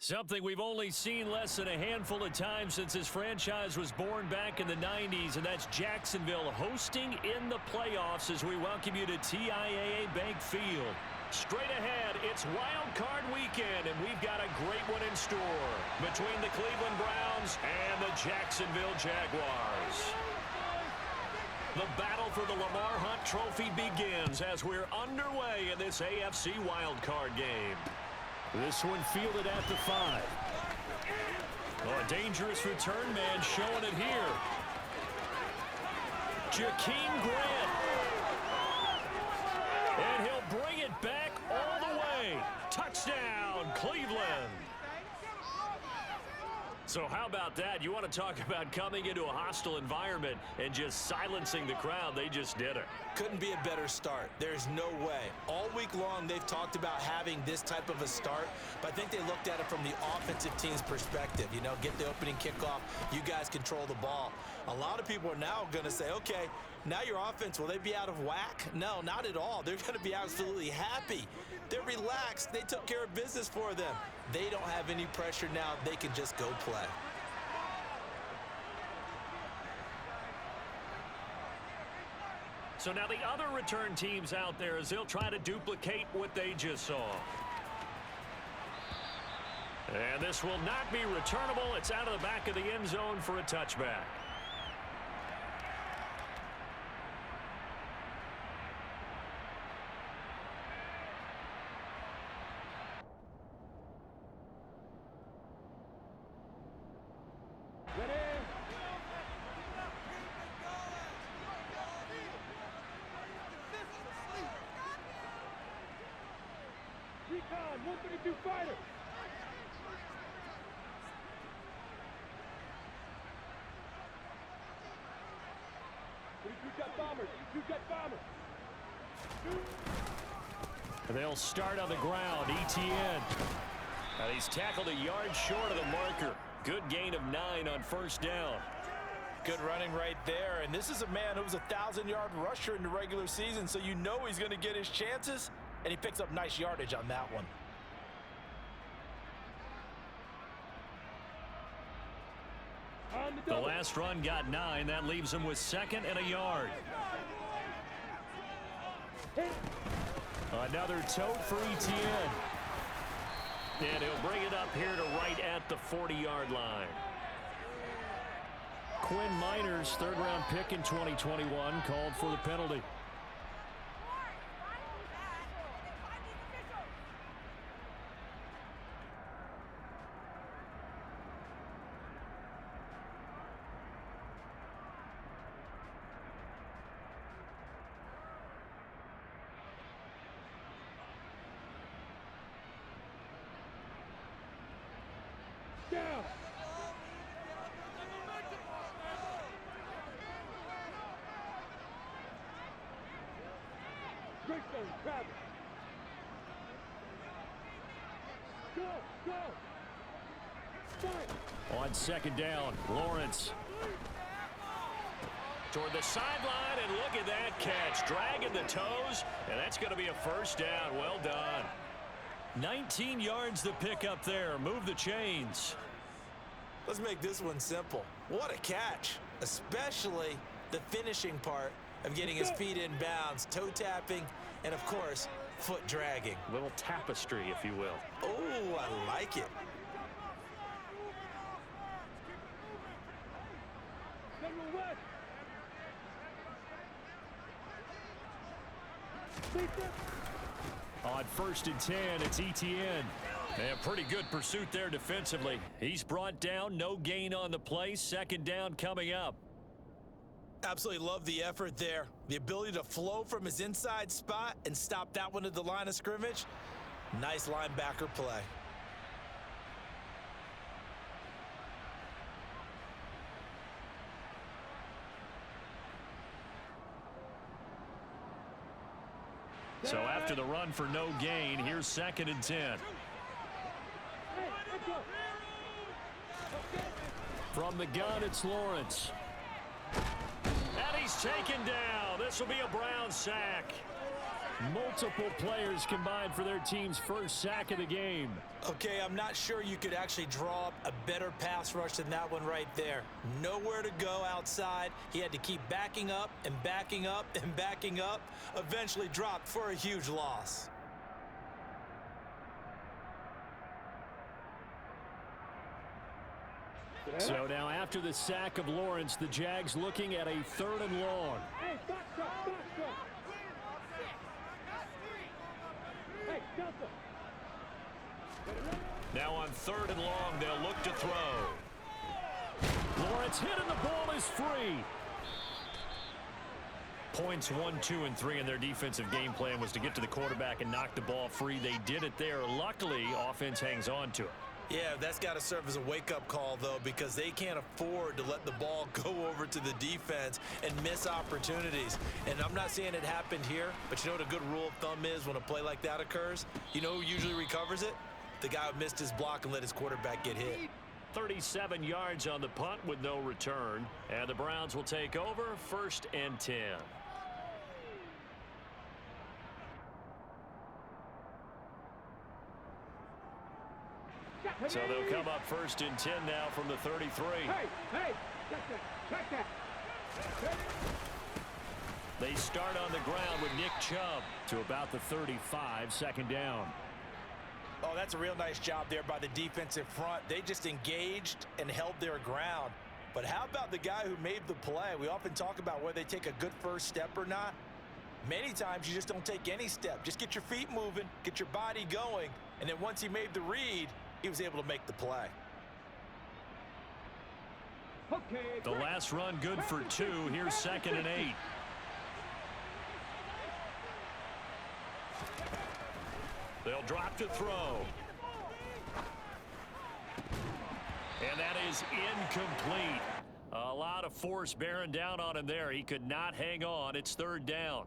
Something we've only seen less than a handful of times since this franchise was born back in the 90s, and that's Jacksonville hosting in the playoffs as we welcome you to TIAA Bank Field. Straight ahead, it's Wild Card Weekend, and we've got a great one in store between the Cleveland Browns and the Jacksonville Jaguars. The battle for the Lamar Hunt Trophy begins as we're underway in this AFC Wild Card game. This one fielded at the 5. Oh, a dangerous return man showing it here. Jakeem Grant. And he'll bring it back all the way. Touchdown, Cleveland. So how about that? You want to talk about coming into a hostile environment and just silencing the crowd. They just did it. Couldn't be a better start. There's no way. All week long, they've talked about having this type of a start, but I think they looked at it from the offensive team's perspective. You know, get the opening kickoff. You guys control the ball. A lot of people are now going to say, okay, now your offense, will they be out of whack? No, not at all. They're going to be absolutely happy. They're relaxed. They took care of business for them. They don't have any pressure now. They can just go play. So now the other return teams out there as they'll try to duplicate what they just saw. And this will not be returnable. It's out of the back of the end zone for a touchback. They'll start on the ground. ETN. And he's tackled a yard short of the marker. Good gain of 9 on first down. Good running right there. And this is a man who was a 1,000-yard rusher in the regular season, so you know he's going to get his chances, and he picks up nice yardage on that one. The last run got 9. That leaves him with 2nd and a yard. Another tote for ETN. And he'll bring it up here to right at the 40-yard line. Quinn Miners, third-round pick in 2021, called for the penalty. On second down, Lawrence. Toward the sideline, and look at that catch. Dragging the toes, and that's going to be a first down. Well done. 19 yards to pick up there. Move the chains. Let's make this one simple. What a catch, especially the finishing part of getting his feet in bounds, toe tapping, and, of course, foot dragging. A little tapestry, if you will. Oh, I like it. On 1st and 10, it's ETN. And pretty good pursuit there defensively. He's brought down, no gain on the play. 2nd down coming up. Absolutely love the effort there. The ability to flow from his inside spot and stop that one at the line of scrimmage. Nice linebacker play. So after the run for no gain, here's 2nd and 10. From the gun, it's Lawrence. And he's taken down. This will be a Brown sack. Multiple players combined for their team's first sack of the game. Okay, I'm not sure you could actually draw up a better pass rush than that one right there. Nowhere to go outside. He had to keep backing up and backing up and backing up. Eventually dropped for a huge loss. So now after the sack of Lawrence, the Jags looking at a 3rd and long. Now on 3rd and long, they'll look to throw. Lawrence hit and the ball is free. Points 1, 2, and 3 in their defensive game plan was to get to the quarterback and knock the ball free. They did it there. Luckily, offense hangs on to it. Yeah, that's got to serve as a wake-up call, though, because they can't afford to let the ball go over to the defense and miss opportunities. And I'm not saying it happened here, but you know what a good rule of thumb is when a play like that occurs? You know who usually recovers it? The guy who missed his block and let his quarterback get hit. 37 yards on the punt with no return. And the Browns will take over 1st and 10. So they'll come up 1st and 10 now from the 33. Check that. They start on the ground with Nick Chubb to about the 35, 2nd down. Oh, that's a real nice job there by the defensive front. They just engaged and held their ground. But how about the guy who made the play? We often talk about whether they take a good first step or not. Many times you just don't take any step. Just get your feet moving, get your body going, and then once he made the read, he was able to make the play. The last run good for 2. Here's 2nd and 8. They'll drop to throw. And that is incomplete. A lot of force bearing down on him there. He could not hang on. It's 3rd down.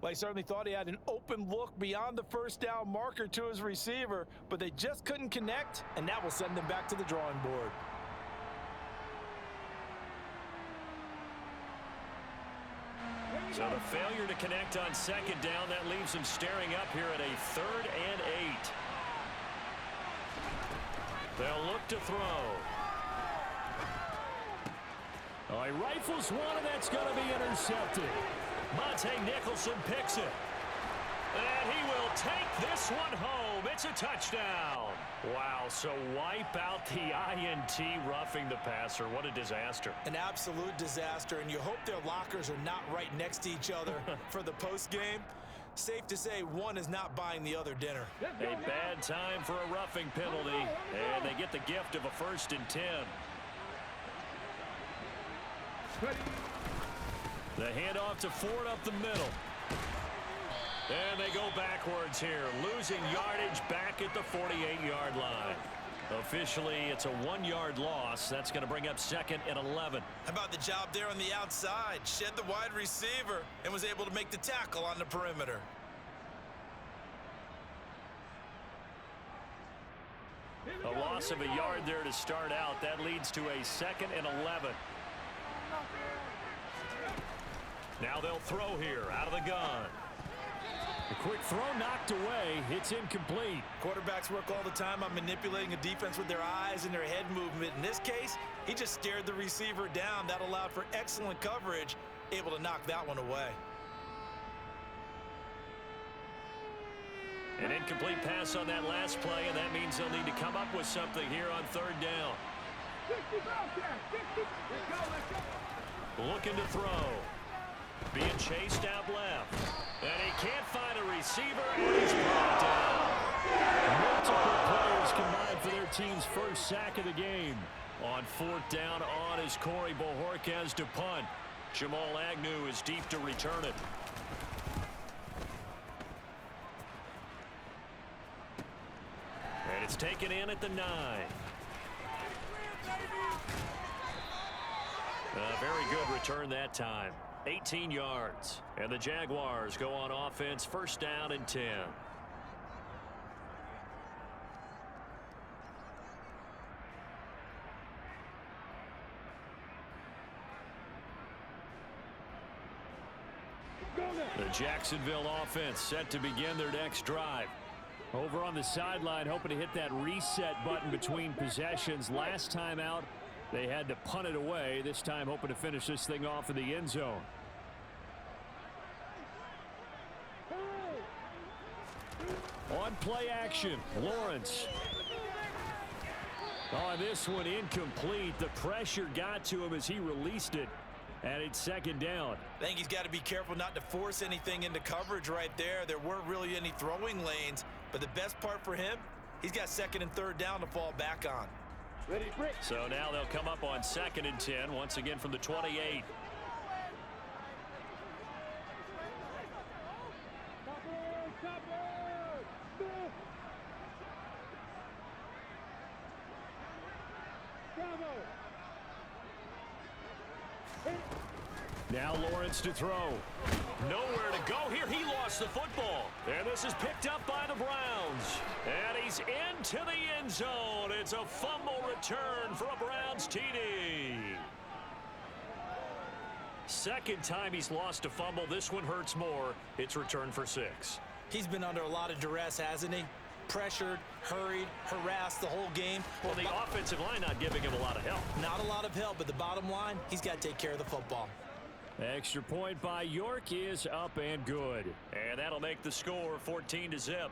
Well, he certainly thought he had an open look beyond the first down marker to his receiver, but they just couldn't connect, and that will send them back to the drawing board. So the failure to connect on 2nd down, that leaves them staring up here at a 3rd and 8. They'll look to throw. Oh, he rifles one, and that's going to be intercepted. Monte Nicholson picks it. And he will take this one home. It's a touchdown. Wow, so wipe out the INT roughing the passer. What a disaster. An absolute disaster, and you hope their lockers are not right next to each other for the postgame. Safe to say one is not buying the other dinner. A bad time for a roughing penalty, and they get the gift of a 1st and 10. The handoff to Ford up the middle. And they go backwards here, losing yardage back at the 48-yard line. Officially, it's a 1-yard loss. That's going to bring up 2nd and 11. How about the job there on the outside? Shed the wide receiver and was able to make the tackle on the perimeter. A loss of a yard there to start out. That leads to a 2nd and 11. Now they'll throw here out of the gun. A quick throw knocked away. It's incomplete. Quarterbacks work all the time on manipulating a defense with their eyes and their head movement. In this case, he just stared the receiver down. That allowed for excellent coverage, able to knock that one away. An incomplete pass on that last play, and that means they'll need to come up with something here on 3rd down. Looking to throw. Being chased out left. And he can't find a receiver, and he's brought down. Multiple players combined for their team's first sack of the game. On 4th down, on is Corey Bojorquez to punt. Jamal Agnew is deep to return it. And it's taken in at the 9. A very good return that time. 18 yards. And the Jaguars go on offense, 1st down and 10. The Jacksonville offense set to begin their next drive. Over on the sideline, hoping to hit that reset button between possessions. Last time out, they had to punt it away. This time, hoping to finish this thing off in the end zone. On play action, Lawrence. On this one, incomplete. The pressure got to him as he released it. And it's second down. I think he's got to be careful not to force anything into coverage right there. There weren't really any throwing lanes. But the best part for him, he's got second and third down to fall back on. Ready, break. So now they'll come up on 2nd and 10, once again from the 28. Now Lawrence to throw. Nowhere to go here. He lost the football. And this is picked up by the Browns. And he's into the end zone. It's a fumble return for a Browns TD. Second time he's lost a fumble. This one hurts more. It's returned for 6. He's been under a lot of duress, hasn't he? Pressured, hurried, harassed the whole game. Well, the offensive line not giving him a lot of help. Not a lot of help, but the bottom line, he's got to take care of the football. Extra point by York is up and good. And that'll make the score 14-0.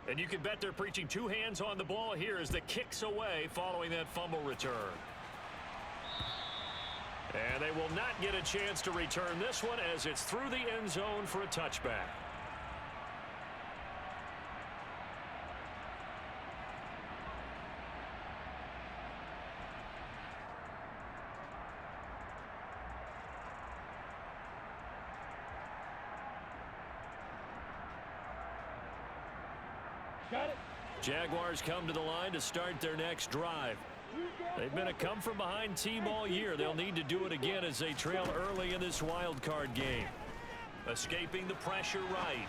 And you can bet they're preaching 2 hands on the ball here as the kick's away following that fumble return. And they will not get a chance to return this one as it's through the end zone for a touchback. Got it. Jaguars come to the line to start their next drive. They've been a come-from-behind team all year. They'll need to do it again as they trail early in this wild card game. Escaping the pressure right.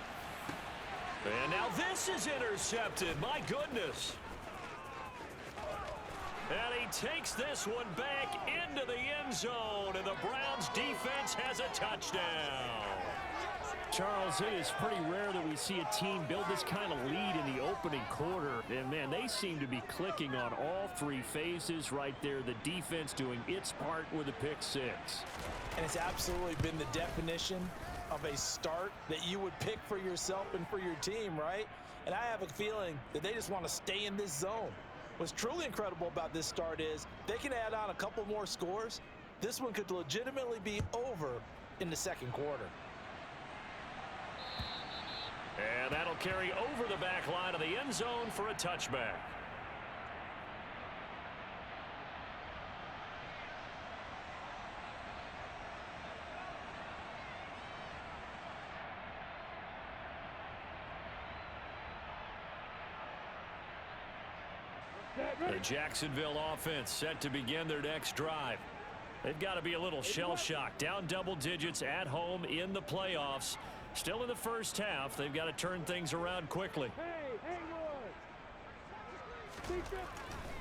And now this is intercepted. My goodness. And he takes this one back into the end zone, and the Browns defense has a touchdown. Charles, it is pretty rare that we see a team build this kind of lead in the opening quarter. And, man, they seem to be clicking on all 3 phases right there. The defense doing its part with a pick 6. And it's absolutely been the definition of a start that you would pick for yourself and for your team, right? And I have a feeling that they just want to stay in this zone. What's truly incredible about this start is they can add on a couple more scores. This one could legitimately be over in the second quarter. And that'll carry over the back line of the end zone for a touchback. The Jacksonville offense set to begin their next drive. They've got to be a little shell-shocked. Down double digits at home in the playoffs. Still in the first half. They've got to turn things around quickly.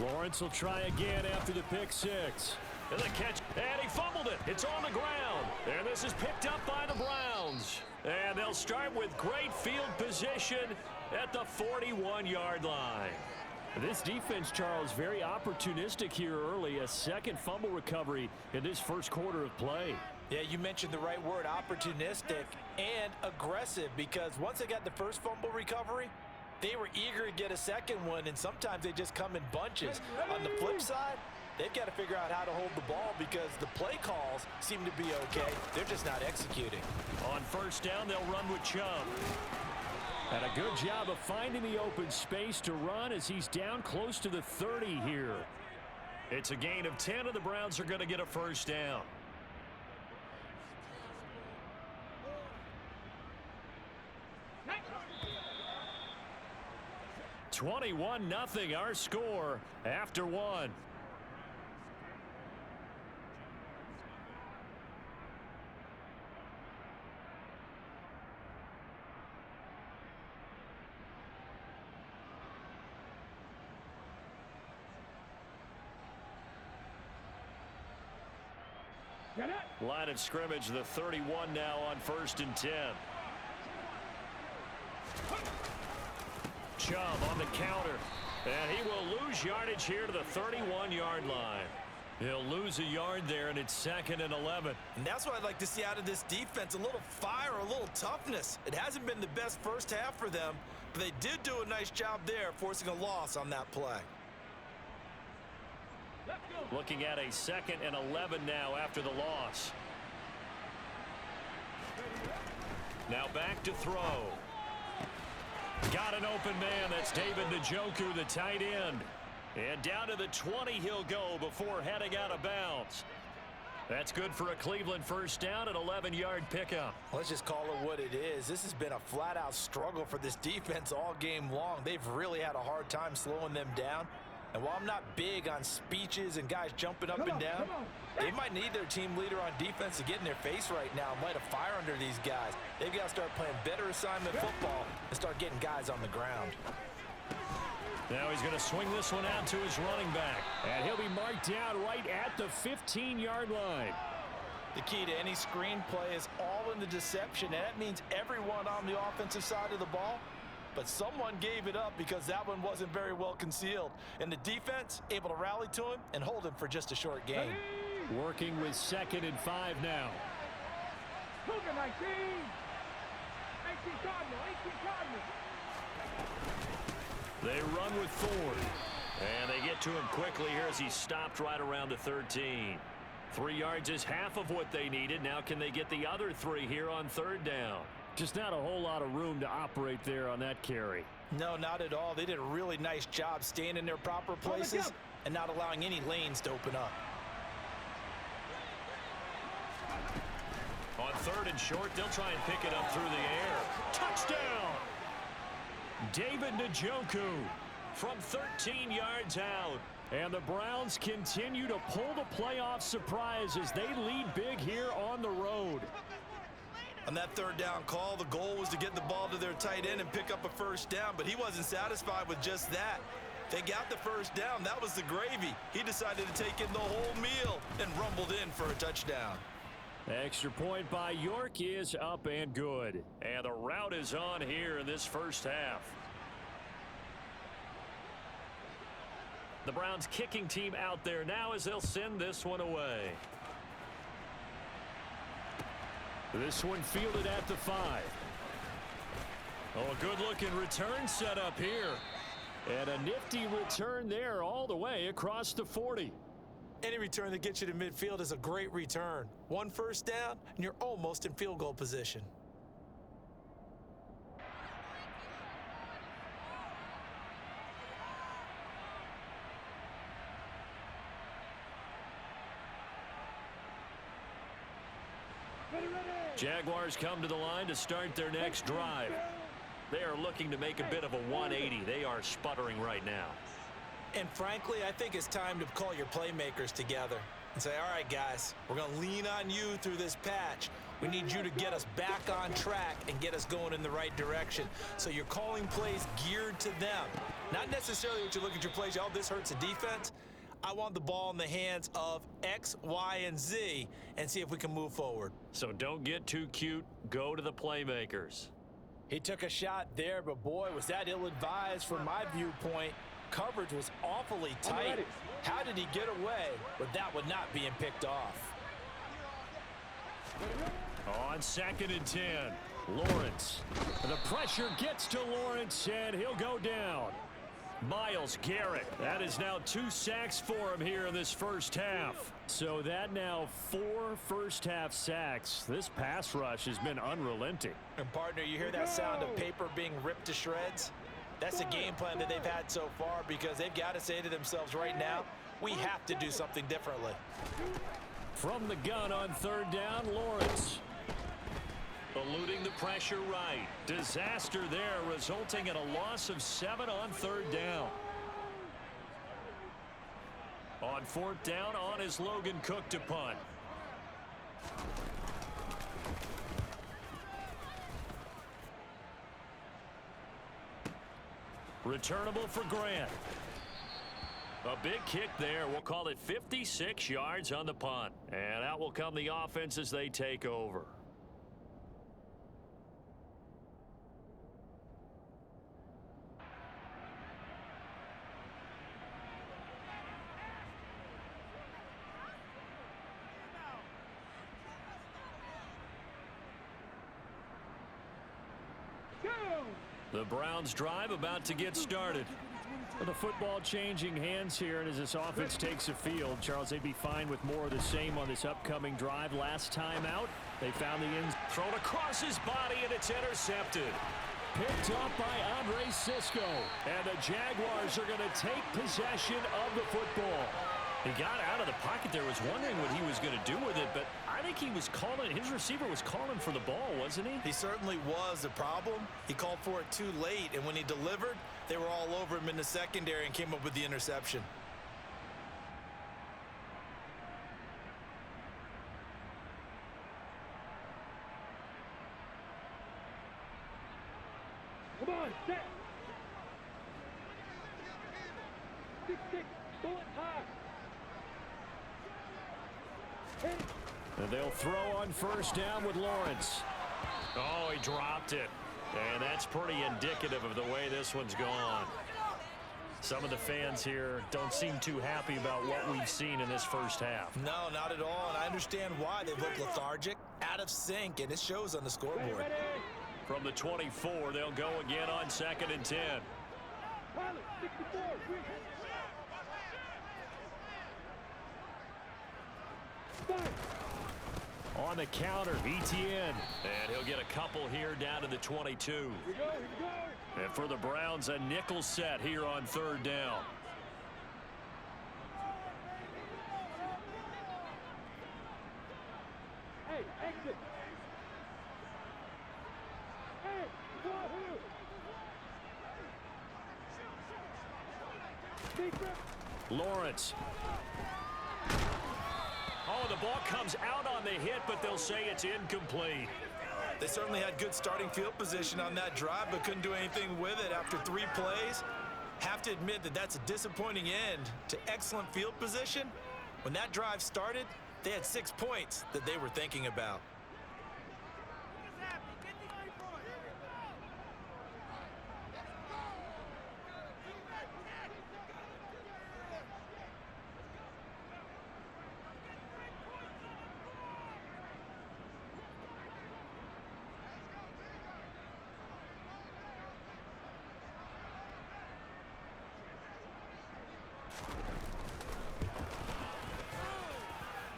Lawrence will try again after the pick 6. And the catch, and he fumbled it. It's on the ground. And this is picked up by the Browns. And they'll start with great field position at the 41-yard line. This defense, Charles, very opportunistic here early. A second fumble recovery in this first quarter of play. Yeah, you mentioned the right word, opportunistic and aggressive, because once they got the first fumble recovery, they were eager to get a second one, and sometimes they just come in bunches. On the flip side, they've got to figure out how to hold the ball because the play calls seem to be okay. They're just not executing. On first down, they'll run with Chubb. And a good job of finding the open space to run as he's down close to the 30 here. It's a gain of 10, and the Browns are going to get a first down. 21-0 our score after 1. Line of scrimmage, the 31 now on 1st and 10. Chubb on the counter. And he will lose yardage here to the 31-yard line. He'll lose a yard there, and it's 2nd and 11. And that's what I'd like to see out of this defense, a little fire, a little toughness. It hasn't been the best first half for them, but they did do a nice job there, forcing a loss on that play. Looking at a 2nd and 11 now after the loss. Now back to throw. Got an open man. That's David Njoku, the tight end. And down to the 20 he'll go before heading out of bounds. That's good for a Cleveland first down, an 11-yard pickup. Let's just call it what it is. This has been a flat-out struggle for this defense all game long. They've really had a hard time slowing them down. And while I'm not big on speeches and guys jumping up and down, they might need their team leader on defense to get in their face right now and light a fire under these guys. They've got to start playing better assignment football and start getting guys on the ground. Now he's going to swing this one out to his running back. And he'll be marked down right at the 15-yard line. The key to any screenplay is all in the deception, and that means everyone on the offensive side of the ball. But someone gave it up because that one wasn't very well concealed. And the defense able to rally to him and hold him for just a short game. Working with 2nd and 5 now. They run with Ford. And they get to him quickly here as he stopped right around the 13. 3 yards is half of what they needed. Now can they get the other 3 here on 3rd down? Just not a whole lot of room to operate there on that carry. No, not at all. They did a really nice job staying in their proper places and not allowing any lanes to open up. On 3rd and short, they'll try and pick it up through the air. Touchdown! David Njoku from 13 yards out. And the Browns continue to pull the playoff surprise as they lead big here on the road. On that 3rd down call, the goal was to get the ball to their tight end and pick up a first down, but he wasn't satisfied with just that. They got the first down. That was the gravy. He decided to take in the whole meal and rumbled in for a touchdown. Extra point by York is up and good. And the route is on here in this first half. The Browns kicking team out there now as they'll send this one away. This one fielded at the 5. Oh, a good-looking return set up here. And a nifty return there all the way across the 40. Any return that gets you to midfield is a great return. 1 first down, and you're almost in field goal position. Jaguars come to the line to start their next drive. They are looking to make a bit of a 180. They are sputtering right now. And frankly, I think it's time to call your playmakers together and say, all right, guys, we're going to lean on you through this patch. We need you to get us back on track and get us going in the right direction. So you're calling plays geared to them. Not necessarily what you look at your plays, oh, this hurts the defense. I want the ball in the hands of X, Y, and Z and see if we can move forward. So don't get too cute. Go to the playmakers. He took a shot there, but boy, was that ill-advised from my viewpoint. Coverage was awfully tight. How did he get away with that one not being picked off? On 2nd and 10, Lawrence. The pressure gets to Lawrence, and he'll go down. Myles Garrett. That is now 2 sacks for him here in this first half. So that now 4 first-half sacks. This pass rush has been unrelenting. And, partner, you hear that sound of paper being ripped to shreds? That's the game plan that they've had so far because they've got to say to themselves right now, we have to do something differently. From the gun on 3rd down, Lawrence. Eluding the pressure right. Disaster there, resulting in a loss of 7 on 3rd down. On 4th down, on is Logan Cook to punt. Returnable for Grant. A big kick there. We'll call it 56 yards on the punt. And out will come the offense as they take over. The Browns drive about to get started. With the football changing hands here, and as this offense takes the field, Charles, they'd be fine with more of the same on this upcoming drive. Last time out, they found the end. Thrown across his body, and it's intercepted. Picked up by Andre Sisco. And the Jaguars are going to take possession of the football. He got out of the pocket there, was wondering what he was going to do with it, but I think he was calling, his receiver was calling for the ball, wasn't he? He certainly was. The problem, he called for it too late, and when he delivered, they were all over him in the secondary and came up with the interception. Come on, set. 6-6, bullet high. And they'll throw on first down with Lawrence. Oh, he dropped it. And that's pretty indicative of the way this one's gone. Some of the fans here don't seem too happy about what we've seen in this first half. No, not at all, and I understand why. They look lethargic, out of sync, and it shows on the scoreboard. From the 24, they'll go again on 2nd and 10. Pilot, 64, on the counter, Etienne. And he'll get a couple here down to the 22. Here we go. And for the Browns, a nickel set here on 3rd down. Hey, exit. Hey, Lawrence. Oh, the ball comes out on the hit, but they'll say it's incomplete. They certainly had good starting field position on that drive, but couldn't do anything with it after 3 plays. Have to admit that that's a disappointing end to excellent field position. When that drive started, they had 6 points that they were thinking about.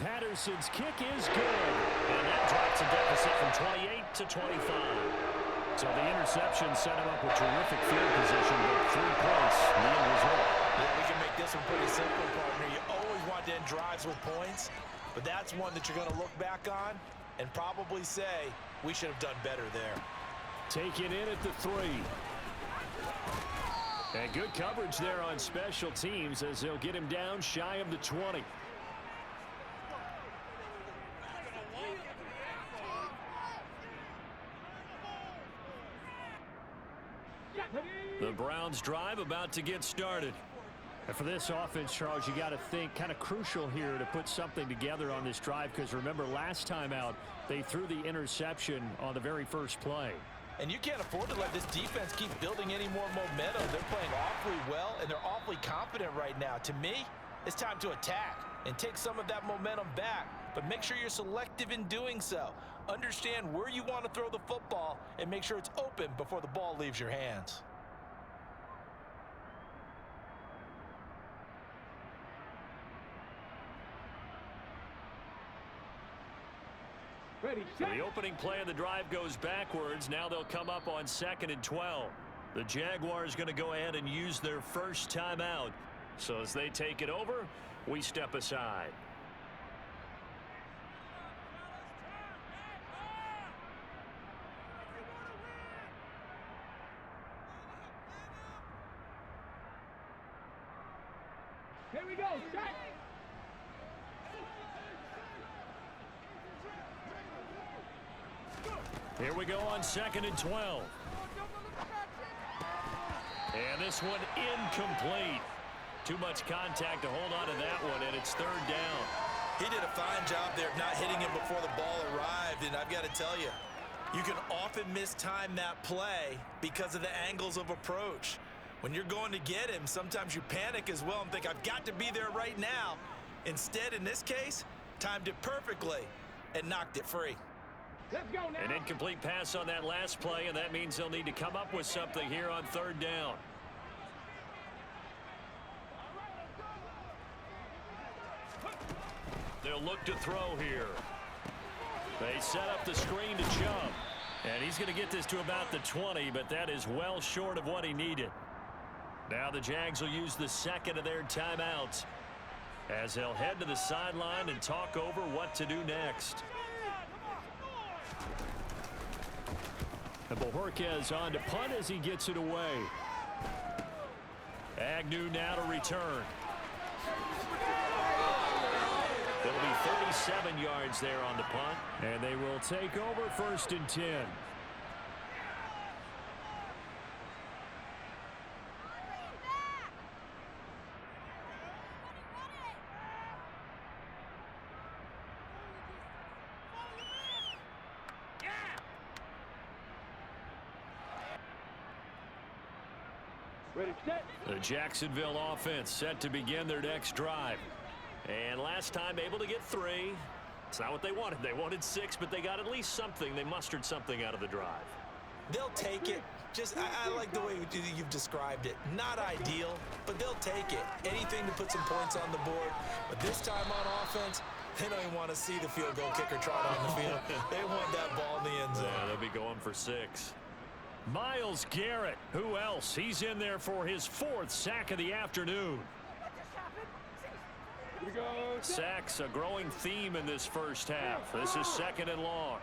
Patterson's kick is good. And that drops a deficit from 28 to 25. So the interception set him up with terrific field position, but 3 points, the end result. Yeah, we can make this one pretty simple, partner. You always want to end drives with points, but that's one that you're going to look back on and probably say, we should have done better there. Taken in at the 3. And good coverage there on special teams as they'll get him down shy of the 20. The Browns drive about to get started. And for this offense, Charles, you got to think kind of crucial here to put something together on this drive, because remember last time out they threw the interception on the very first play. And you can't afford to let this defense keep building any more momentum. They're playing awfully well, and they're awfully confident right now. To me, it's time to attack and take some of that momentum back, but make sure you're selective in doing so. Understand where you want to throw the football and make sure it's open before the ball leaves your hands. Ready, So the opening play of the drive goes backwards. Now they'll come up on 2nd and 12. The Jaguars going to go ahead and use their first timeout. So as they take it over, we step aside. Here we go, set. Here we go on 2nd and 12. And this one incomplete. Too much contact to hold on to that one, and it's third down. He did a fine job there of not hitting him before the ball arrived, and I've got to tell you, you can often mistime that play because of the angles of approach. When you're going to get him, sometimes you panic as well and think, I've got to be there right now. Instead, in this case, timed it perfectly and knocked it free. Let's go now. An incomplete pass on that last play, and that means they'll need to come up with something here on third down. They'll look to throw here. They set up the screen to Chubb. And he's going to get this to about the 20, but that is well short of what he needed. Now the Jags will use the second of their timeouts as they'll head to the sideline and talk over what to do next. And Bojorquez on to punt as he gets it away. Agnew now to return. It'll be 37 yards there on the punt. And they will take over 1st and 10. Ready, set. The Jacksonville offense set to begin their next drive. And last time able to get 3. It's not what they wanted. They wanted 6, but they got at least something. They mustered something out of the drive. They'll take it. I like the way you've described it. Not ideal, but they'll take it. Anything to put some points on the board. But this time on offense, they don't even want to see the field goal kicker trot on the field. They want that ball in the end zone. Yeah, they'll be going for 6. Myles Garrett, who else? He's in there for his 4th sack of the afternoon. Here we go. Sacks a growing theme in this first half. This is 2nd and long.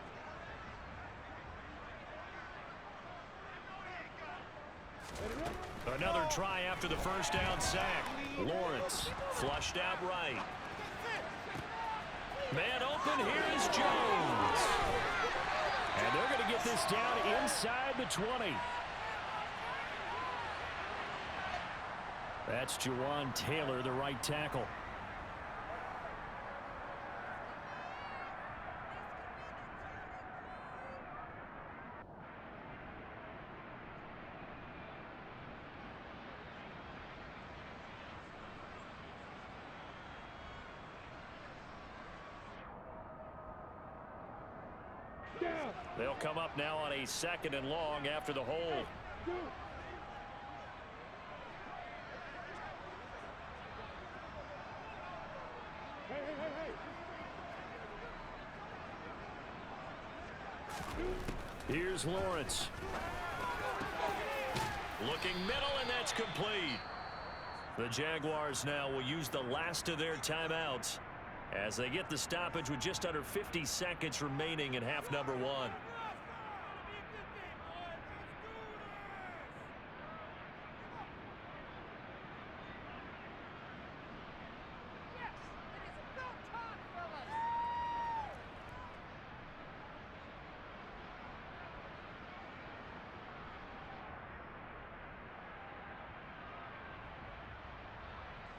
Another try after the first down sack. Lawrence flushed out right. Man open, here is Jones. And they're going to get this down inside the 20. That's Jawan Taylor, the right tackle. They'll come up now on a 2nd and long after the hold. Here's Lawrence. Looking middle, and that's complete. The Jaguars now will use the last of their timeouts as they get the stoppage with just under 50 seconds remaining in half number 1.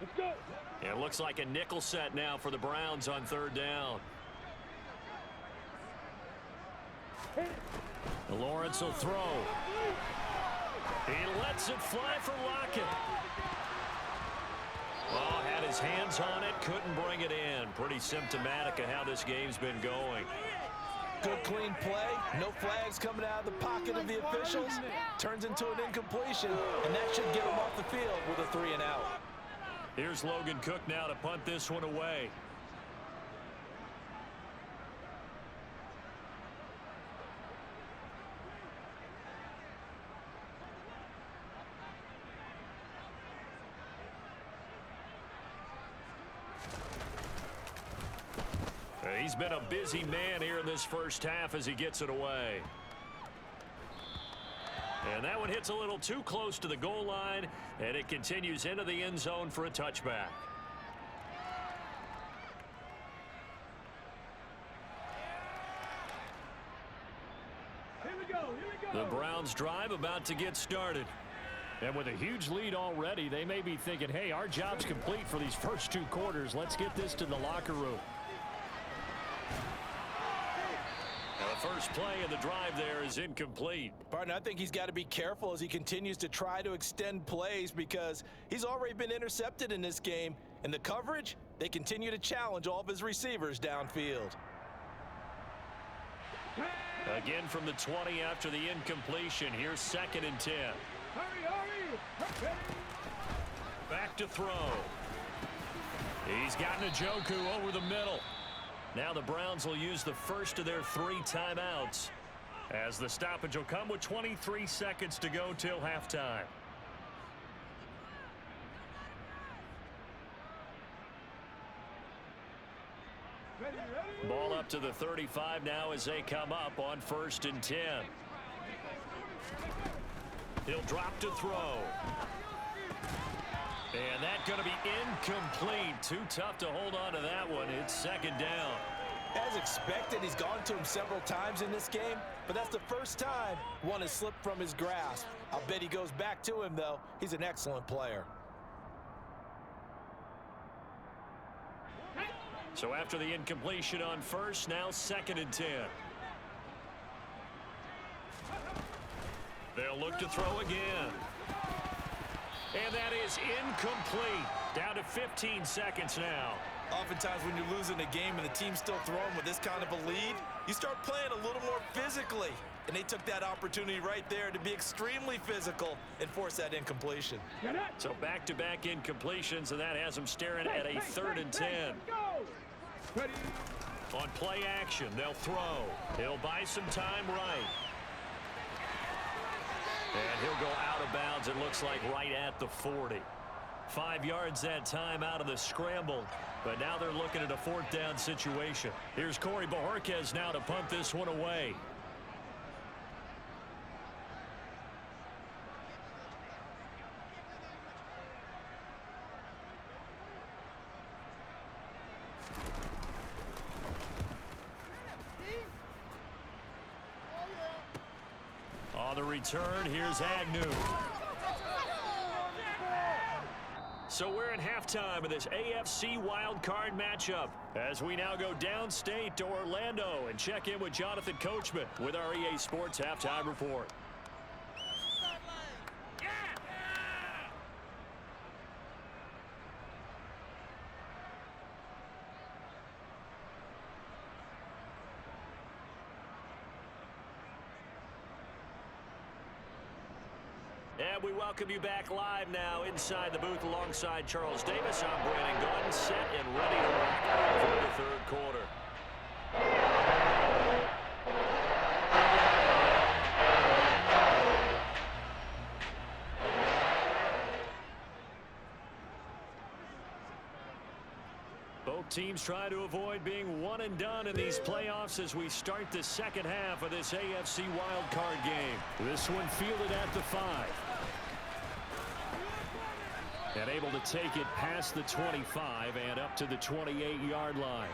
Let's go. It looks like a nickel set now for the Browns on 3rd down. Lawrence will throw. He lets it fly for Lockett. Oh, had his hands on it, couldn't bring it in. Pretty symptomatic of how this game's been going. Good clean play. No flags coming out of the pocket of the officials. Turns into an incompletion, and that should get him off the field with a 3 and out. Here's Logan Cook now to punt this one away. He's been a busy man here in this first half as he gets it away. And that one hits a little too close to the goal line, and it continues into the end zone for a touchback. Here we go. The Browns drive about to get started. And with a huge lead already, they may be thinking, hey, our job's complete for these first 2 quarters. Let's get this to the locker room. Now the first play of the drive there is incomplete. Barton, I think he's got to be careful as he continues to try to extend plays because he's already been intercepted in this game. And the coverage, they continue to challenge all of his receivers downfield. Again from the 20 after the incompletion. Here's 2nd and 10. Hurry. Back to throw. He's got Njoku over the middle. Now the Browns will use the first of their 3 timeouts as the stoppage will come with 23 seconds to go till halftime. Ball up to the 35 now as they come up on 1st and 10. He'll drop to throw. And that's going to be incomplete. Too tough to hold on to that one. It's 2nd down. As expected, he's gone to him several times in this game, but that's the first time one has slipped from his grasp. I'll bet he goes back to him, though. He's an excellent player. So after the incompletion on 1st, now 2nd and 10. They'll look to throw again. And that is incomplete. Down to 15 seconds now. Oftentimes when you're losing a game and the team's still throwing with this kind of a lead, you start playing a little more physically. And they took that opportunity right there to be extremely physical and force that incompletion. So back-to-back incompletions, and that has them staring at a 3rd and 10. On play action, they'll throw. He'll buy some time right. And he'll go out of bounds, it looks like, right at the 40. 5 yards that time out of the scramble. But now they're looking at a 4th down situation. Here's Corey Bojorquez now to punt this one away. On the return, here's Agnew. So we're at halftime of this AFC wildcard matchup as we now go downstate to Orlando and check in with Jonathan Coachman with our EA Sports Halftime Report. And we welcome you back live now inside the booth alongside Charles Davis. I'm Brandon Gordon, set and ready to rock for the 3rd quarter. Both teams try to avoid being one and done in these playoffs as we start the 2nd half of this AFC wildcard game. This one fielded at the 5. And able to take it past the 25 and up to the 28-yard line.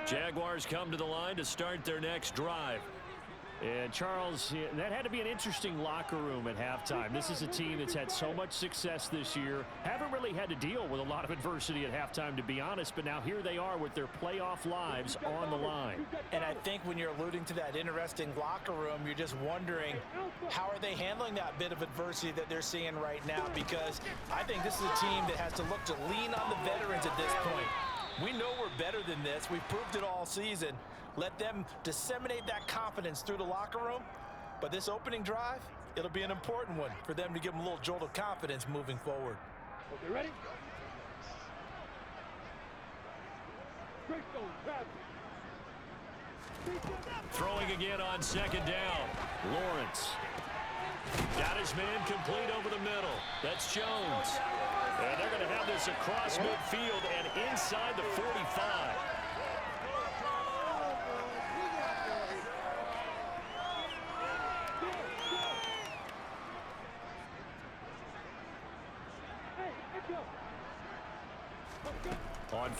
Jaguars come to the line to start their next drive. And Charles, that had to be an interesting locker room at halftime. This is a team that's had so much success this year. Haven't really had to deal with a lot of adversity at halftime, to be honest. But now here they are with their playoff lives on the line. And I think when you're alluding to that interesting locker room, you're just wondering how are they handling that bit of adversity that they're seeing right now? Because I think this is a team that has to look to lean on the veterans at this point. We know we're better than this. We've proved it all season. Let them disseminate that confidence through the locker room. But this opening drive, it'll be an important one for them to give them a little jolt of confidence moving forward. Okay, ready? Throwing again on 2nd down. Lawrence. Got his man complete over the middle. That's Jones. And they're going to have this across midfield and inside the 45.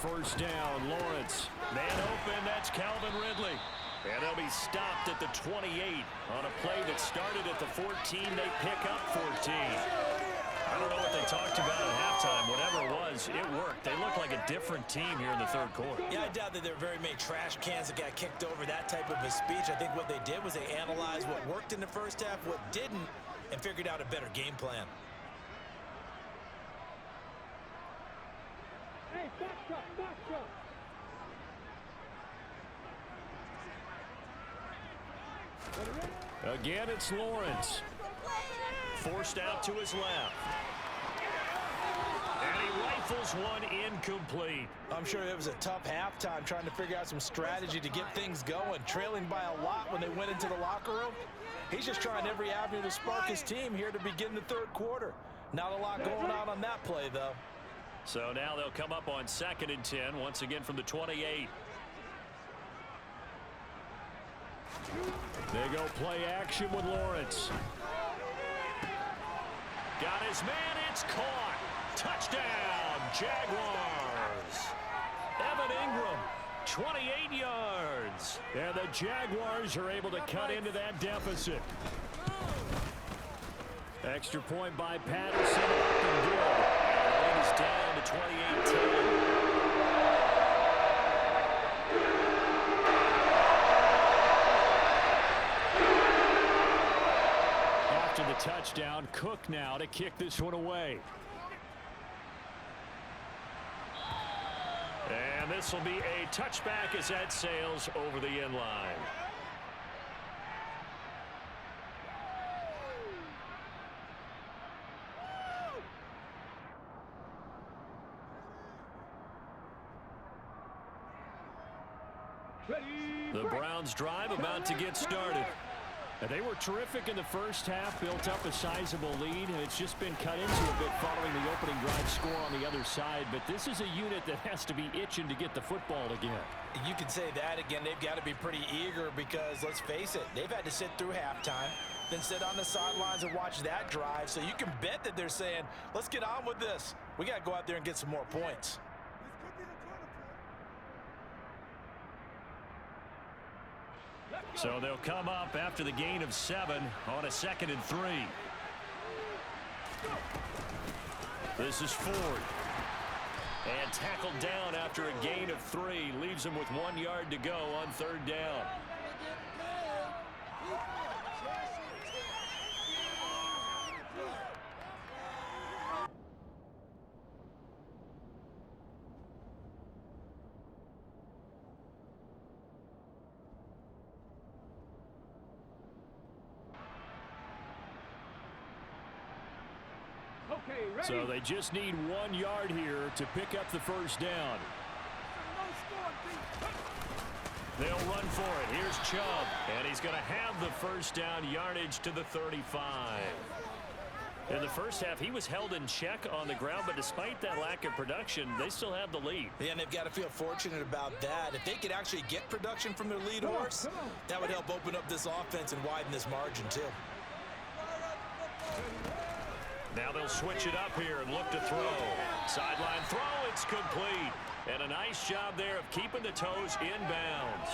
first down. Lawrence. Man open, that's Calvin Ridley. And they'll be stopped at the 28 on a play that started at the 14. They pick up 14. I don't know what they talked about at halftime. Whatever it was, it worked. They look like a different team here in the third quarter. Yeah, I doubt that there are very many trash cans that got kicked over that type of a speech. I think what they did was they analyzed what worked in the first half, what didn't, and figured out a better game plan. Hey, box up, box up. Again, it's Lawrence. Forced out to his left. And he rifles one incomplete. I'm sure it was a tough halftime trying to figure out some strategy to get things going. Trailing by a lot when they went into the locker room. He's just trying every avenue to spark his team here to begin the third quarter. Not a lot going on that play, though. So now they'll come up on 2nd and 10, once again from the 28. They go play action with Lawrence. Got his man, it's caught. Touchdown, Jaguars. Evan Ingram, 28 yards. And the Jaguars are able to cut into that deficit. Extra point by Patterson, up and good. And it is down to 28-10. After the touchdown, Cook now to kick this one away. And this will be a touchback as that sails over the end line. The Browns drive about to get started. They were terrific in the first half, built up a sizable lead, and it's just been cut into a bit following the opening drive score on the other side. But this is a unit that has to be itching to get the football again. You can say that again. They've got to be pretty eager because, let's face it, they've had to sit through halftime, then sit on the sidelines and watch that drive. So you can bet that they're saying, let's get on with this. We got to go out there and get some more points. So they'll come up after the gain of 7 on a 2nd and 3. This is Ford. And tackled down after a gain of 3. Leaves him with 1 yard to go on 3rd down. Okay, ready? So they just need 1 yard here to pick up the first down. They'll run for it. Here's Chubb. And he's going to have the first down, yardage to the 35. In the first half, he was held in check on the ground, but despite that lack of production, they still have the lead. Yeah, and they've got to feel fortunate about that. If they could actually get production from their lead horse, that would help open up this offense and widen this margin, too. Now they'll switch it up here and look to throw. Sideline throw, it's complete. And a nice job there of keeping the toes inbounds.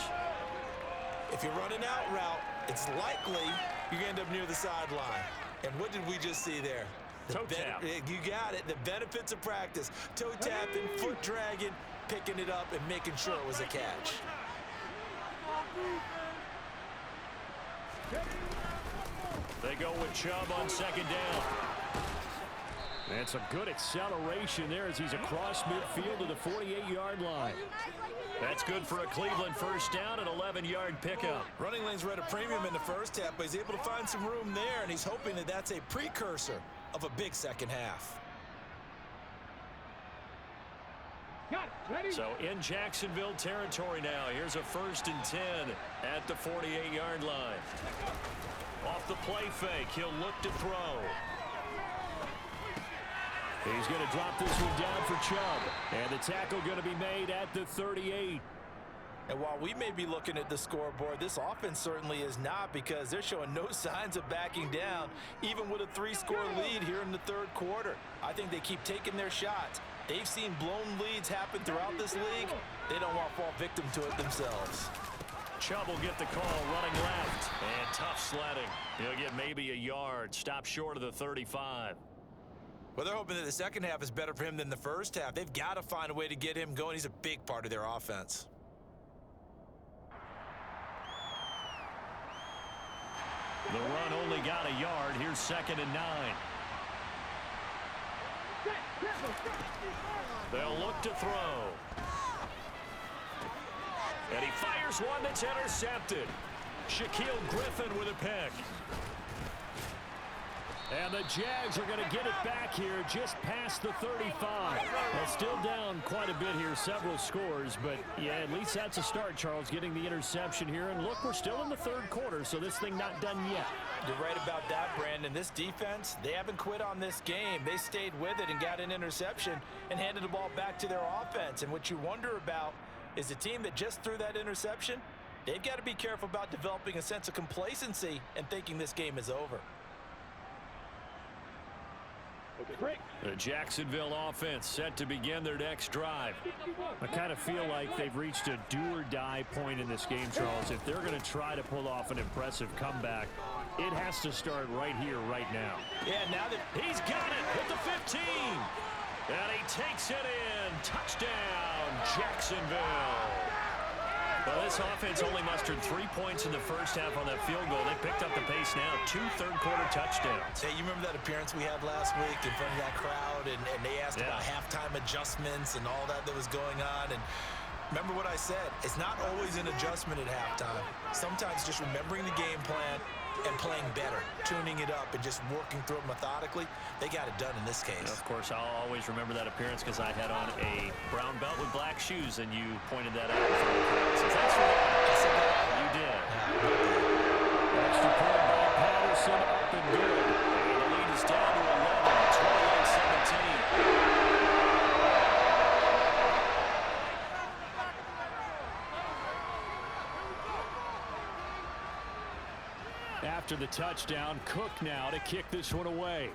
If you're running out route, it's likely you're going to end up near the sideline. And what did we just see there? Toe tap. You got it. The benefits of practice. Toe tapping, foot dragging, picking it up, and making sure it was a catch. They go with Chubb on 2nd down. That's a good acceleration there as he's across midfield to the 48-yard line. That's good for a Cleveland first down, an 11-yard pickup. Running lanes were at a premium in the first half, but he's able to find some room there, and he's hoping that that's a precursor of a big second half. Got it. Ready? So in Jacksonville territory now. Here's a 1st and 10 at the 48-yard line. Off the play fake, he'll look to throw. He's going to drop this one down for Chubb. And the tackle going to be made at the 38. And while we may be looking at the scoreboard, this offense certainly is not, because they're showing no signs of backing down, even with a 3-score lead here in the third quarter. I think they keep taking their shots, They've seen blown leads happen throughout this league. They don't want to fall victim to it themselves. Chubb will get the call running left. And tough sledding. He'll get maybe a yard. Stop short of the 35. Well, they're hoping that the second half is better for him than the first half. They've got to find a way to get him going. He's a big part of their offense. The run only got a yard. Here's 2nd and 9. They'll look to throw. And he fires one that's intercepted. Shaquille Griffin with a pick. And the Jags are going to get it back here just past the 35. Well, still down quite a bit here, several scores. But, yeah, at least that's a start, Charles, getting the interception here. And, look, we're still in the third quarter, so this thing not done yet. You're right about that, Brandon. This defense, they haven't quit on this game. They stayed with it and got an interception and handed the ball back to their offense. And what you wonder about is the team that just threw that interception, they've got to be careful about developing a sense of complacency and thinking this game is over. The Jacksonville offense set to begin their next drive. I kind of feel like they've reached a do-or-die point in this game, Charles. If they're going to try to pull off an impressive comeback, it has to start right here, right now. Yeah, now that he's got it at the 15. And he takes it in. Touchdown, Jacksonville. Well, this offense only mustered 3 points in the first half on that field goal. They picked up the pace now. 2 third-quarter touchdowns. Hey, you remember that appearance we had last week in front of that crowd, and they asked about halftime adjustments and all that was going on. And remember what I said. It's not always an adjustment at halftime. Sometimes just remembering the game plan and playing better, tuning it up and just working through it methodically. They got it done in this case. Of course, I'll always remember that appearance because I had on a brown belt with black shoes, and you pointed that out. So thanks for that. I said that. You did. Extra point by Patterson, up and good. And the lead is down to 11, 28-17. After the touchdown, Cook now to kick this one away.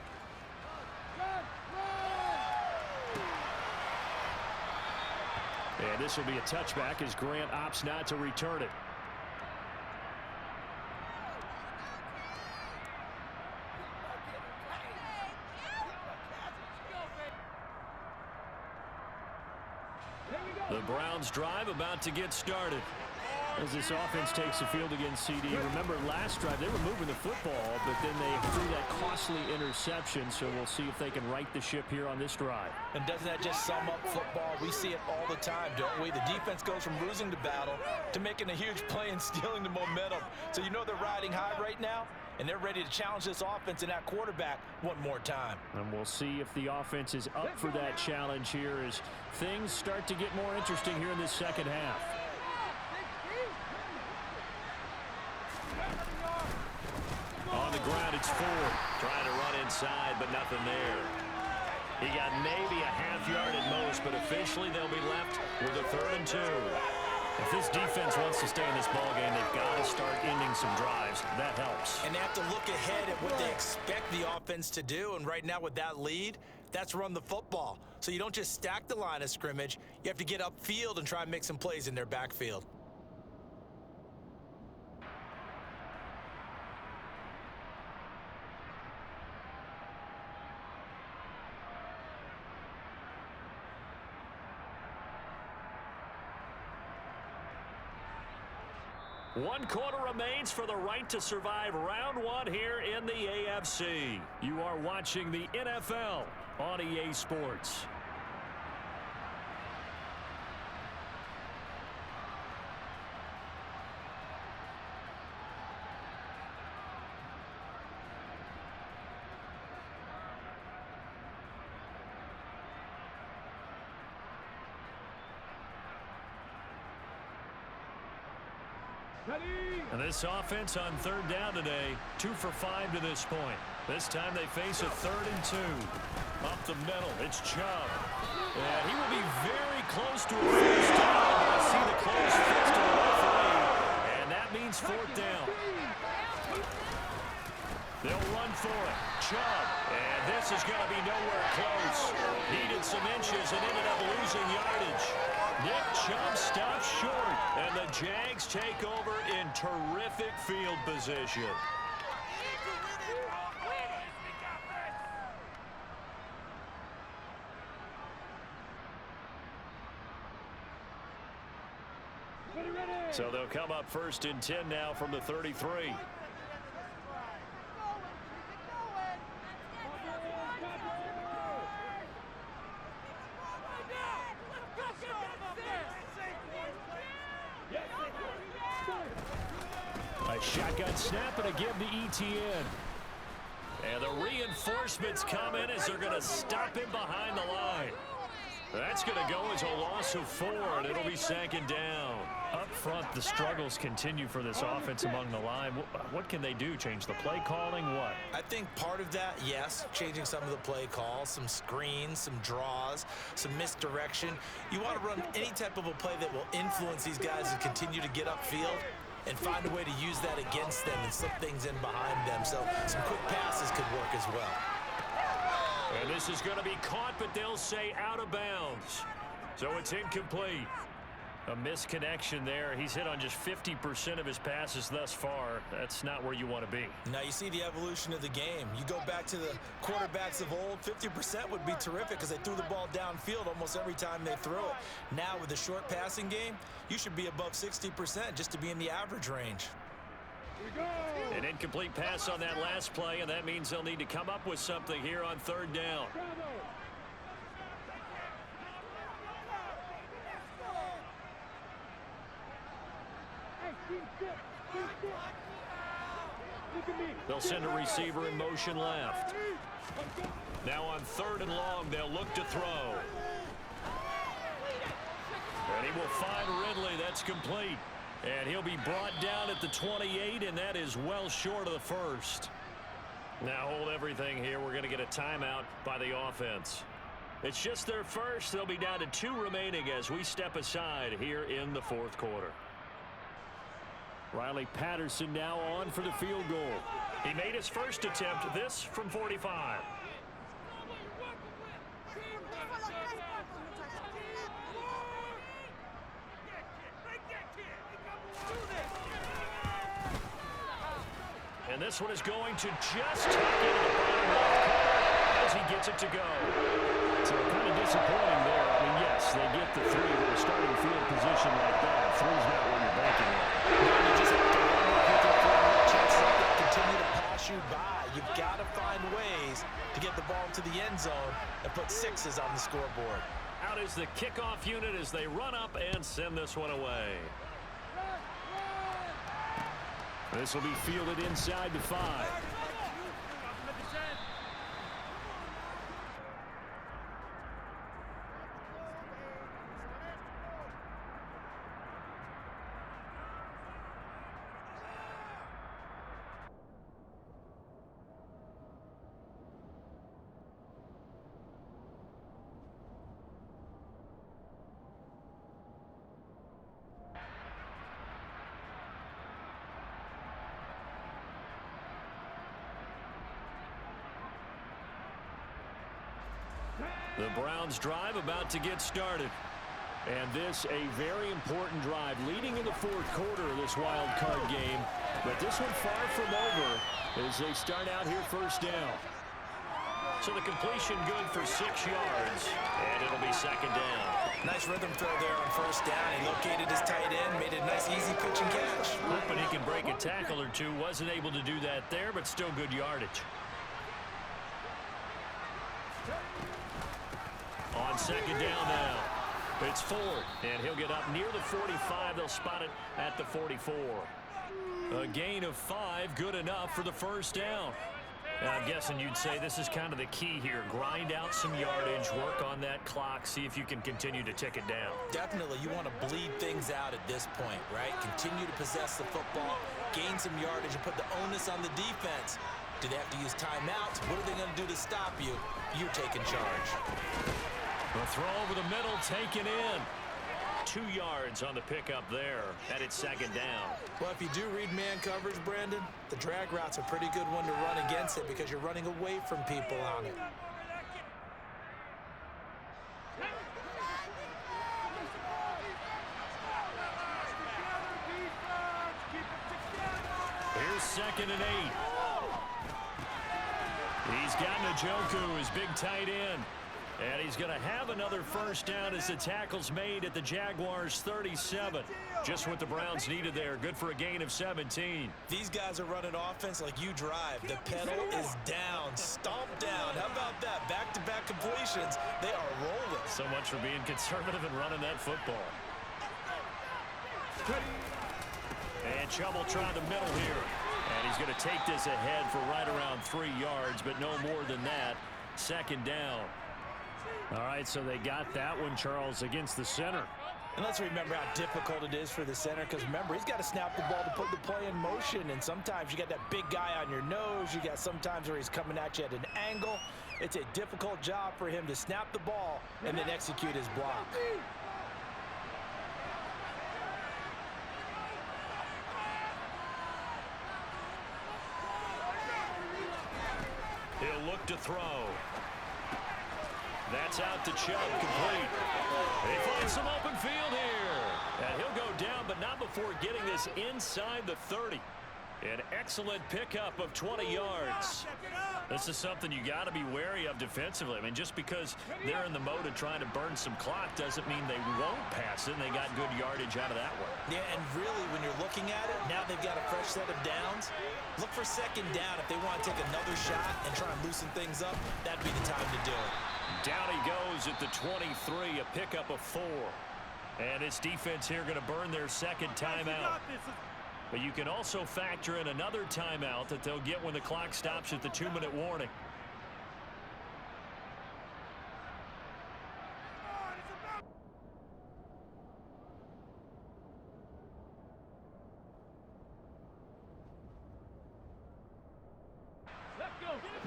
And this will be a touchback as Grant opts not to return it. The Browns drive about to get started. As this offense takes the field against CD. Remember last drive they were moving the football, but then they threw that costly interception, so we'll see if they can right the ship here on this drive. And doesn't that just sum up football? We see it all the time, don't we? The defense goes from losing the battle to making a huge play and stealing the momentum. So you know they're riding high right now, and they're ready to challenge this offense and that quarterback one more time. And we'll see if the offense is up for that challenge here as things start to get more interesting here in this second half. On the ground, it's Ford. Trying to run inside, but nothing there. He got maybe a half yard at most, but officially they'll be left with a 3rd and 2. If this defense wants to stay in this ballgame, they've got to start ending some drives. That helps. And they have to look ahead at what they expect the offense to do. And right now with that lead, that's run the football. So you don't just stack the line of scrimmage. You have to get upfield and try and make some plays in their backfield. One quarter remains for the right to survive round 1 here in the AFC. You are watching the NFL on EA Sports. And this offense on 3rd down today, 2 for 5 to this point. This time they face a 3rd and 2. Up the middle, it's Chubb. And he will be very close to a first down. I see the close fist of the referee. And that means 4th down. They'll run for it. Chubb. And this this is going to be nowhere close. Needed some inches and ended up losing yardage. Nick Chubb stops short, and the Jags take over in terrific field position. So they'll come up 1st and 10 now from the 33. A shotgun snap and a give to ETN. And the reinforcements come in as they're going to stop him behind the line. That's going to go as a loss of 4, and it'll be 2nd down. Up front, the struggles continue for this offense among the line. What can they do? Change the play calling? What? I think part of that, yes, changing some of the play calls, some screens, some draws, some misdirection. You want to run any type of a play that will influence these guys to continue to get upfield and find a way to use that against them and slip things in behind them. So some quick passes could work as well. And this is going to be caught, but they'll say out of bounds. So it's incomplete. A misconnection there. He's hit on just 50% of his passes thus far. That's not where you want to be. Now you see the evolution of the game. You go back to the quarterbacks of old, 50% would be terrific because they threw the ball downfield almost every time they threw it. Now with the short passing game, you should be above 60% just to be in the average range. An incomplete pass on that last play, and that means they'll need to come up with something here on 3rd down. They'll send a receiver in motion left. Now on 3rd and long, they'll look to throw. And he will find Ridley. That's complete. And he'll be brought down at the 28, and that is well short of the 1st. Now hold everything here. We're going to get a timeout by the offense. It's just their first. They'll be down to 2 remaining as we step aside here in the 4th quarter. Riley Patterson now on for the field goal. He made his first attempt, this from 45. And this one is going to just tuck into the bottom left corner as he gets it to go. So kind of disappointing there. I mean, yes, they get the 3 with a starting field position like that. 3's not where you're banking on. You just have to run with your chances like that continue to pass you by. You've got to find ways to get the ball into the end zone and put 6s on the scoreboard. Out is the kickoff unit as they run up and send this one away. This will be fielded inside the 5. The Browns drive about to get started. And this a very important drive leading in the 4th quarter of this wild card game. But this one far from over as they start out here 1st down. So the completion good for 6 yards. And it'll be 2nd down. Nice rhythm throw there on 1st down. He located his tight end, made a nice easy pitch and catch. Hoping he can break a tackle or 2. Wasn't able to do that there, but still good yardage. On 2nd down now. It's Ford, and he'll get up near the 45. They'll spot it at the 44. A gain of 5, good enough for the 1st down. Now, I'm guessing you'd say this is kind of the key here. Grind out some yardage, work on that clock, see if you can continue to tick it down. Definitely, you want to bleed things out at this point, right? Continue to possess the football, gain some yardage, and put the onus on the defense. Do they have to use timeouts? What are they going to do to stop you? You're taking charge. The throw over the middle, taken in. 2 yards on the pickup there, and it's second down. Well, if you do read man coverage, Brandon, the drag route's a pretty good one to run against it because you're running away from people on it. Here's 2nd and 8. He's got Njoku, his big tight end. And he's going to have another first down as the tackle's made at the Jaguars' 37. Just what the Browns needed there. Good for a gain of 17. These guys are running offense like you drive. The pedal is down, stomp down. How about that? Back-to-back completions. They are rolling. So much for being conservative and running that football. And Chubb try the middle here. And he's going to take this ahead for right around 3 yards, but no more than that. Second down. All right, so they got that one, Charles, against the center. And let's remember how difficult it is for the center, because remember, he's got to snap the ball to put the play in motion, and sometimes you got that big guy on your nose. You got sometimes where he's coming at you at an angle. It's a difficult job for him to snap the ball and then execute his block. He'll look to throw. That's out to Chubb, complete. He finds some open field here. And he'll go down, but not before getting this inside the 30. An excellent pickup of 20 yards. This is something you got to be wary of defensively. I mean, just because they're in the mode of trying to burn some clock doesn't mean they won't pass it, and they got good yardage out of that one. Yeah, and really, when you're looking at it, now they've got a fresh set of downs. Look for second down if they want to take another shot and try and loosen things up. That'd be the time to do it. Down he goes at the 23, a pickup of 4. And this defense here going to burn their second timeout. But you can also factor in another timeout that they'll get when the clock stops at the 2-minute warning.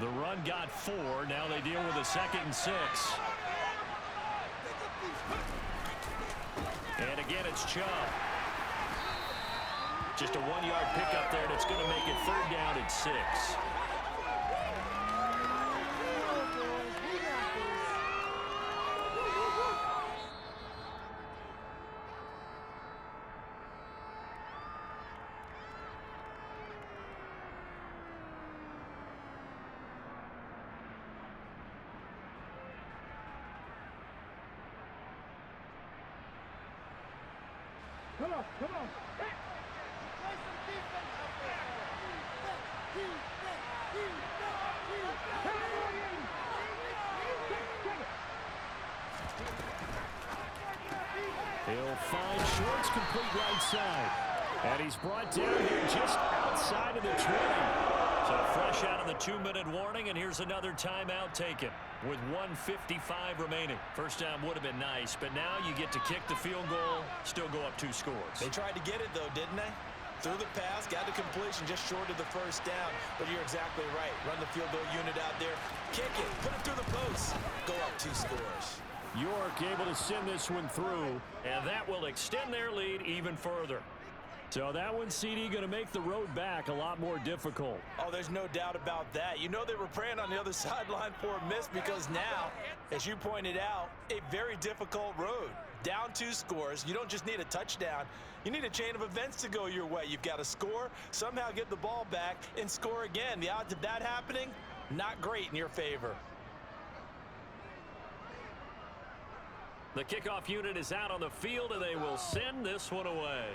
The run got 4. Now they deal with a 2nd and 6. And again, it's Chubb. Just a 1-yard pickup there, and it's going to make it 3rd down and 6. Come on, come on. He'll find Schwartz, complete right side. And he's brought down here just outside of the 20. So fresh out of the 2-minute warning, and here's another timeout taken with 1:55 remaining. First down would have been nice, but now you get to kick the field goal, still go up 2 scores. They tried to get it, though, didn't they? Threw the pass, got the completion just short of the first down. But you're exactly right. Run the field goal unit out there. Kick it. Put it through the post. Go up 2 scores. York able to send this one through, and that will extend their lead even further. So that one, CD, going to make the road back a lot more difficult. Oh, there's no doubt about that. You know they were praying on the other sideline for a miss because now, as you pointed out, a very difficult road. Down 2 scores. You don't just need a touchdown. You need a chain of events to go your way. You've got to score, somehow get the ball back, and score again. The odds of that happening, not great in your favor. The kickoff unit is out on the field, and they will send this one away.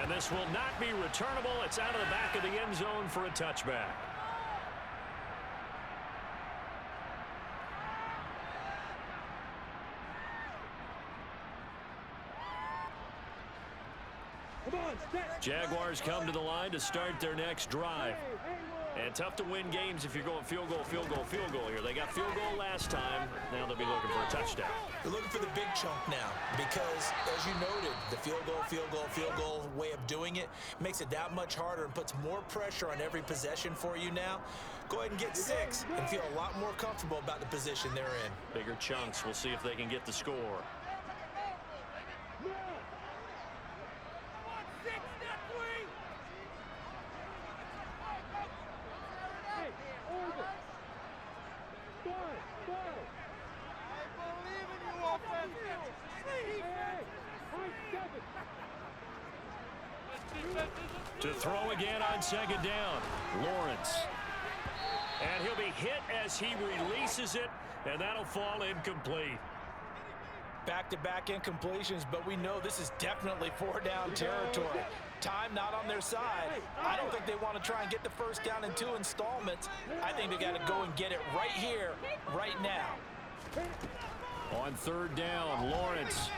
And this will not be returnable. It's out of the back of the end zone for a touchback. Come on, set. Jaguars come to the line to start their next drive. And tough to win games if you're going field goal, field goal, field goal here. They got field goal last time. Now they'll be looking for a touchdown. They're looking for the big chunk now because, as you noted, the field goal way of doing it makes it that much harder and puts more pressure on every possession for you now. Go ahead and get 6 and feel a lot more comfortable about the position they're in. Bigger chunks. We'll see if they can get the score. To throw again on second down, Lawrence. And he'll be hit as he releases it, and that'll fall incomplete. Back-to-back incompletions, but we know this is definitely 4-down territory. Time not on their side. I don't think they want to try and get the first down in 2 installments. I think they got to go and get it right here, right now. On third down, Lawrence.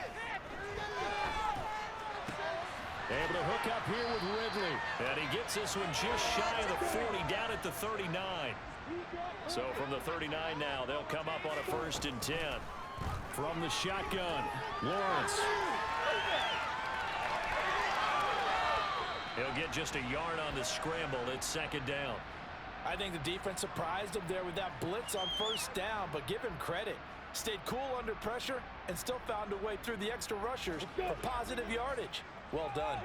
Able to hook up here with Ridley. And he gets this one just shy of the 40, down at the 39. So from the 39 now, they'll come up on a 1st and 10. From the shotgun, Lawrence. He'll get just a yard on the scramble. It's second down. I think the defense surprised him there with that blitz on first down, but give him credit. Stayed cool under pressure and still found a way through the extra rushers for positive yardage. Well done.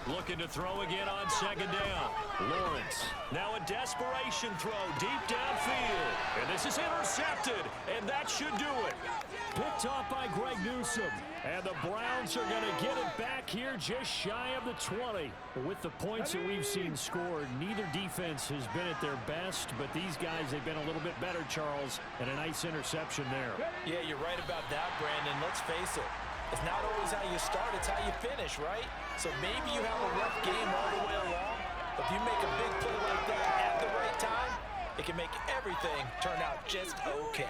Looking to throw again on second down. Lawrence. Now a desperation throw deep downfield. And this is intercepted. And that should do it. Picked off by Greg Newsome. And the Browns are going to get it back here just shy of the 20. With the points that we've seen scored, neither defense has been at their best. But these guys, they've been a little bit better, Charles. And a nice interception there. Yeah, you're right about that, Brandon. Let's face it. It's not always how you start, it's how you finish, right? So maybe you have a rough game all the way along, but if you make a big play like that at the right time, it can make everything turn out just okay.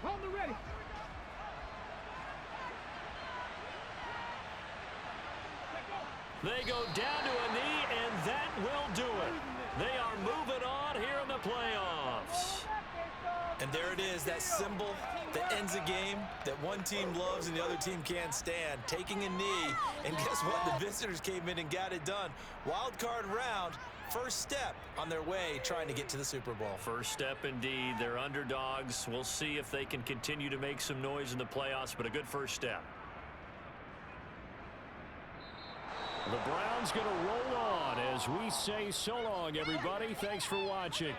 Hold it ready. They go down to a knee, and that will do it. They are moving on here in the playoffs. And there it is, that symbol that ends a game that one team loves and the other team can't stand. Taking a knee, and guess what? The visitors came in and got it done. Wild card round. First step on their way trying to get to the Super Bowl. First step indeed. They're underdogs. We'll see if they can continue to make some noise in the playoffs, but a good first step. The Browns going to roll on as we say so long, everybody. Thanks for watching.